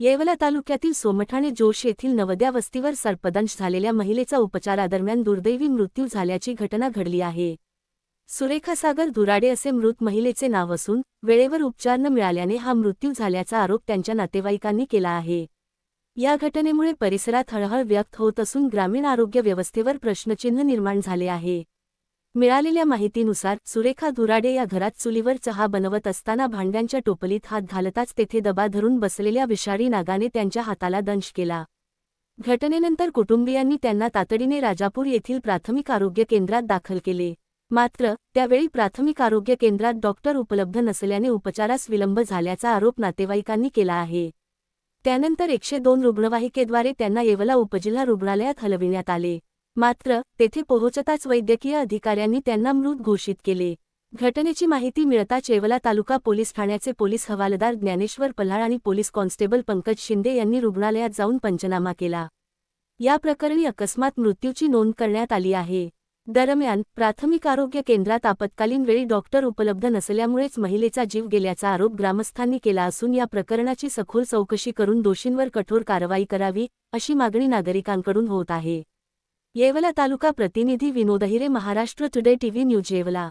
येवला तालुक्यातील सोमठाणे जोश येथील नवद्या वस्तीवर सर्पदंश झालेल्या महिलेचा उपचारादरम्यान दुर्दैवी मृत्यू झाल्याची घटना घडली आहे। सुरेखा सागर दुराडे असे मृत महिलेचे नाव असून वेळेवर उपचार न मिळाल्याने हा मृत्यू झाल्याचा आरोप त्यांच्या नातेवाईकांनी केला आहे। या घटनेमुळे परिसरात हळहळ व्यक्त होत असून ग्रामीण आरोग्य व्यवस्थेवर प्रश्नचिन्ह निर्माण झाले आहे। मिळालेल्या माहितीनुसार सुरेखा दुराडे या घरात चुलीवर चहा बनवत असताना भांड्यांच्या टोपलीत हात घालताच तेथे दबा धरून बसलेल्या विषारी नागाने त्यांच्या हाताला दंश केला। घटनेनंतर कुटुंबियांनी त्यांना तातडीने राजापूर येथील प्राथमिक आरोग्य केंद्रात दाखल केले। मात्र त्यावेळी प्राथमिक आरोग्य केंद्रात डॉक्टर उपलब्ध नसल्याने उपचारास विलंब झाल्याचा आरोप नातेवाईकांनी केला आहे। त्यानंतर 102 रुग्णवाहिकेद्वारे त्यांना येवला उपजिल्हा रुग्णालयात हलविण्यात आले। मात्र तेथे पोहोचताच वैद्यकीय अधिकाऱ्यांनी त्यांना मृत घोषित केले। घटनेची माहिती मिळताच येवला तालुका पोलीस ठाण्याचे पोलीस हवालदार ज्ञानेश्वर पल्हाळ आणि पोलीस कॉन्स्टेबल पंकज शिंदे यांनी रुग्णालयात जाऊन पंचनामा केला। या प्रकरणी अकस्मात मृत्यूची नोंद करण्यात आली आहे। दरम्यान प्राथमिक आरोग्य केंद्रात आपत्कालीन वेळी डॉक्टर उपलब्ध नसल्यामुळेच महिलेचा जीव गेल्याचा आरोप ग्रामस्थांनी केला असून या प्रकरणाची सखोल चौकशी करून दोषींवर कठोर कारवाई करावी अशी मागणी नागरिकांकडून होत आहे। येवला तालुका प्रतिनिधी Vinod Ahire, Maharashtra today TV news Yeola.